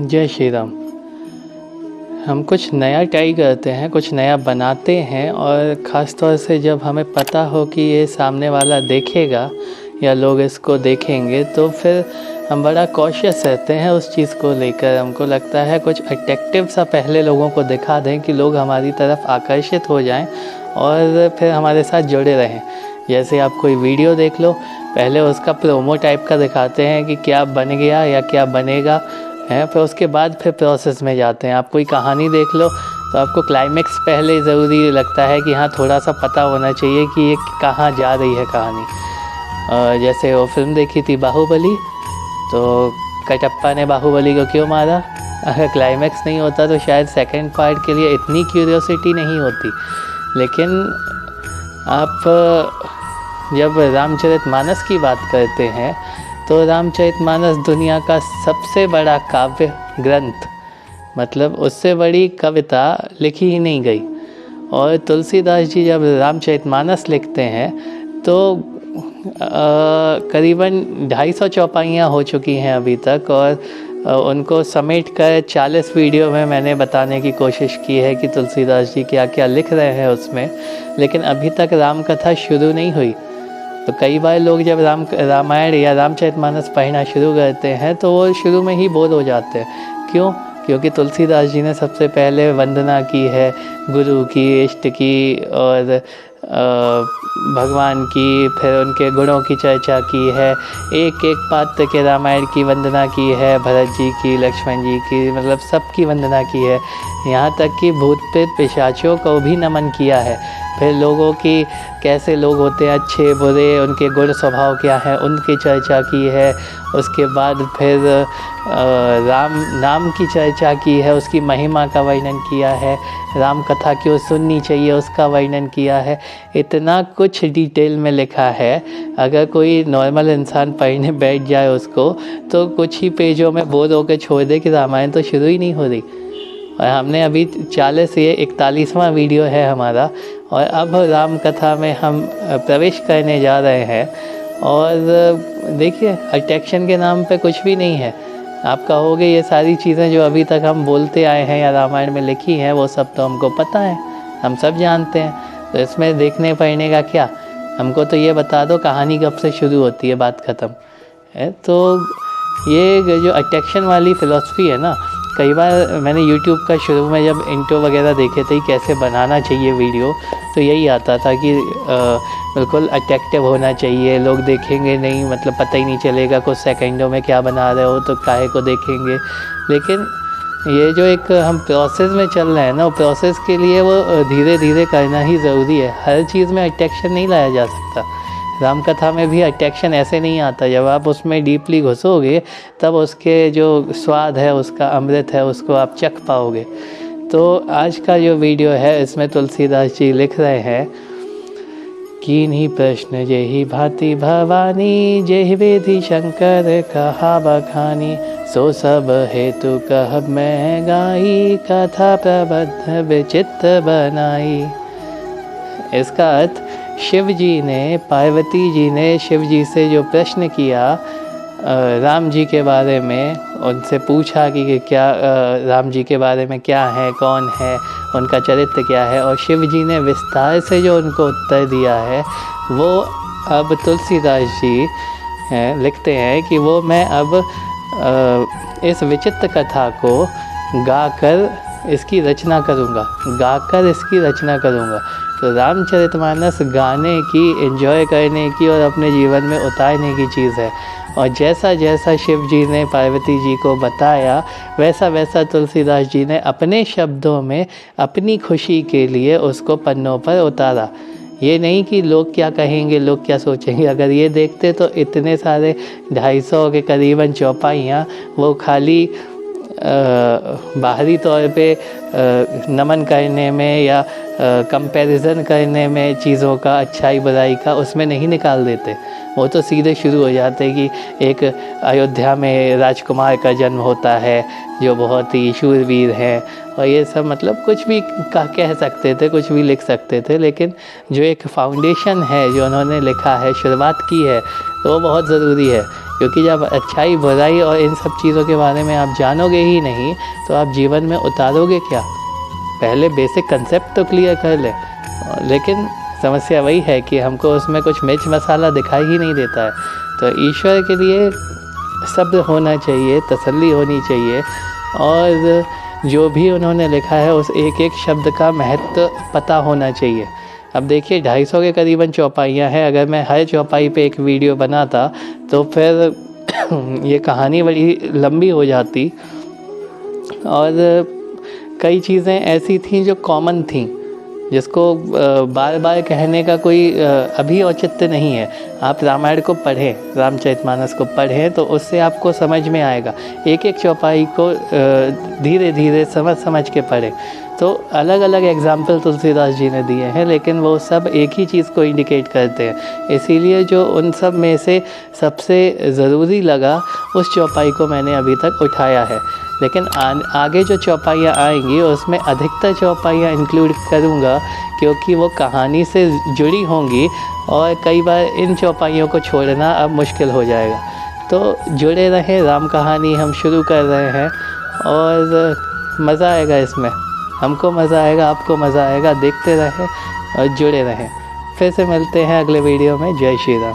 जय श्री राम। हम कुछ नया ट्राई करते हैं, कुछ नया बनाते हैं और ख़ास तौर से जब हमें पता हो कि ये सामने वाला देखेगा या लोग इसको देखेंगे तो फिर हम बड़ा कॉशियस रहते हैं उस चीज़ को लेकर। हमको लगता है कुछ अट्रैक्टिव सा पहले लोगों को दिखा दें कि लोग हमारी तरफ आकर्षित हो जाएं और फिर हमारे साथ जुड़े रहें। जैसे आप कोई वीडियो देख लो, पहले उसका प्रोमो टाइप का दिखाते हैं कि क्या बन गया या क्या बनेगा है, फिर उसके बाद फिर प्रोसेस में जाते हैं। आप कोई कहानी देख लो तो आपको क्लाइमेक्स पहले ज़रूरी लगता है कि हाँ थोड़ा सा पता होना चाहिए कि ये कहाँ जा रही है कहानी। जैसे वो फिल्म देखी थी बाहुबली, तो कटप्पा ने बाहुबली को क्यों मारा? अगर क्लाइमेक्स नहीं होता तो शायद सेकंड पार्ट के लिए इतनी क्यूरियोसिटी नहीं होती। लेकिन आप जब रामचरितमानस की बात करते हैं तो रामचरितमानस दुनिया का सबसे बड़ा काव्य ग्रंथ, मतलब उससे बड़ी कविता लिखी ही नहीं गई। और तुलसीदास जी जब रामचरितमानस लिखते हैं तो करीबन 250 चौपाइयाँ हो चुकी हैं अभी तक, और उनको समेट कर 40 वीडियो में मैंने बताने की कोशिश की है कि तुलसीदास जी क्या क्या लिख रहे हैं उसमें। लेकिन अभी तक राम कथा शुरू नहीं हुई। तो कई बार लोग जब रामायण या रामचरितमानस पढ़ना शुरू करते हैं तो वो शुरू में ही बोर हो जाते हैं। क्यों? क्योंकि तुलसीदास जी ने सबसे पहले वंदना की है गुरु की, इष्ट की और भगवान की, फिर उनके गुणों की चर्चा की है, एक एक पात्र के रामायण की वंदना की है, भरत जी की, लक्ष्मण जी की, मतलब सबकी वंदना की है। यहाँ तक कि भूत प्रेत पिशाचों को भी नमन किया है। फिर लोगों की कैसे लोग होते हैं, अच्छे बुरे, उनके गुण स्वभाव क्या है, उनकी चर्चा की है। उसके बाद फिर राम नाम की चर्चा की है, उसकी महिमा का वर्णन किया है, राम कथा क्यों सुननी चाहिए उसका वर्णन किया है। इतना कुछ डिटेल में लिखा है, अगर कोई नॉर्मल इंसान पढ़ने बैठ जाए उसको तो कुछ ही पेजों में बोर होकर छोड़ दे कि रामायण तो शुरू ही नहीं हो रही। और हमने अभी 40 से 41वां वीडियो है हमारा, और अब राम कथा में हम प्रवेश करने जा रहे हैं। और देखिए, अट्रैक्शन के नाम पे कुछ भी नहीं है। आप कहोगे ये सारी चीज़ें जो अभी तक हम बोलते आए हैं या रामायण में लिखी हैं वो सब तो हमको पता है, हम सब जानते हैं, तो इसमें देखने पढ़ने का क्या? हमको तो ये बता दो कहानी कब से शुरू होती है, बात ख़त्म है। तो ये जो अट्रैक्शन वाली फ़िलॉसफ़ी है ना, कई बार मैंने YouTube का शुरू में जब इंट्रो वगैरह देखे थे कैसे बनाना चाहिए वीडियो, तो यही आता था कि बिल्कुल अट्रैक्टिव होना चाहिए, लोग देखेंगे नहीं, मतलब पता ही नहीं चलेगा कुछ सेकंडों में क्या बना रहे हो, तो काहे को देखेंगे। लेकिन ये जो एक हम प्रोसेस में चल रहे हैं ना, प्रोसेस के लिए वो धीरे धीरे करना ही ज़रूरी है। हर चीज़ में अट्रैक्शन नहीं लाया जा सकता। राम कथा में भी अट्रैक्शन ऐसे नहीं आता, जब आप उसमें डीपली घुसोगे तब उसके जो स्वाद है, उसका अमृत है, उसको आप चख पाओगे। तो आज का जो वीडियो है इसमें तुलसीदास जी लिख रहे हैं, कीन्ही प्रश्न जेहि भांति भवानी, जेहि विधि शंकर कहा बखानी, सो सब हेतु कहब मैं गाई, कथा प्रबद्ध विचित्र बनाई। इसका अर्थ, शिव जी ने, पार्वती जी ने शिव जी से जो प्रश्न किया राम जी के बारे में, उनसे पूछा कि क्या राम जी के बारे में क्या है, कौन है, उनका चरित्र क्या है, और शिव जी ने विस्तार से जो उनको उत्तर दिया है वो अब तुलसीदास जी लिखते हैं कि वो मैं अब इस विचित्र कथा को गाकर इसकी रचना करूँगा। तो रामचरितमानस गाने की, एंजॉय करने की और अपने जीवन में उतारने की चीज़ है। और जैसा जैसा शिव जी ने पार्वती जी को बताया वैसा वैसा तुलसीदास जी ने अपने शब्दों में अपनी खुशी के लिए उसको पन्नों पर उतारा। ये नहीं कि लोग क्या कहेंगे, लोग क्या सोचेंगे। अगर ये देखते तो इतने सारे 250 के करीबन चौपाइयाँ वो खाली बाहरी तौर पे नमन करने में या कंपैरिजन करने में चीज़ों का, अच्छाई बुराई का, उसमें नहीं निकाल देते। वो तो सीधे शुरू हो जाते कि एक अयोध्या में राजकुमार का जन्म होता है जो बहुत ही शूरवीर हैं, और ये सब मतलब कुछ भी कह सकते थे, कुछ भी लिख सकते थे। लेकिन जो एक फाउंडेशन है जो उन्होंने लिखा है, शुरुआत की है, तो वो बहुत ज़रूरी है क्योंकि जब अच्छाई बुराई और इन सब चीज़ों के बारे में आप जानोगे ही नहीं तो आप जीवन में उतारोगे क्या। पहले बेसिक कंसेप्ट तो क्लियर कर ले। लेकिन समस्या वही है कि हमको उसमें कुछ मिर्च मसाला दिखाई ही नहीं देता है। तो ईश्वर के लिए शब्द होना चाहिए, तसल्ली होनी चाहिए, और जो भी उन्होंने लिखा है उस एक एक शब्द का महत्व पता होना चाहिए। अब देखिए 250 के करीबन चौपाइयाँ हैं। अगर मैं हर चौपाई पे एक वीडियो बनाता तो फिर ये कहानी बड़ी लंबी हो जाती, और कई चीज़ें ऐसी थीं जो कॉमन थीं, जिसको बार बार कहने का कोई अभी औचित्य नहीं है। आप रामायण को पढ़ें, रामचरितमानस को पढ़ें तो उससे आपको समझ में आएगा। एक एक चौपाई को धीरे धीरे समझ के पढ़ें। तो अलग अलग एग्जाम्पल तुलसीदास जी ने दिए हैं, लेकिन वो सब एक ही चीज़ को इंडिकेट करते हैं। इसीलिए जो उन सब में से सबसे ज़रूरी लगा उस चौपाई को मैंने अभी तक उठाया है। लेकिन आगे जो चौपाइयाँ आएंगी उसमें अधिकतर चौपाइयाँ इंक्लूड करूँगा, क्योंकि वो कहानी से जुड़ी होंगी और कई बार इन चौपाइयों को छोड़ना अब मुश्किल हो जाएगा। तो जुड़े रहें, राम कहानी हम शुरू कर रहे हैं और मज़ा आएगा इसमें। हमको मज़ा आएगा, आपको मज़ा आएगा। देखते रहें और जुड़े रहें। फिर से मिलते हैं अगले वीडियो में। जय श्री राम।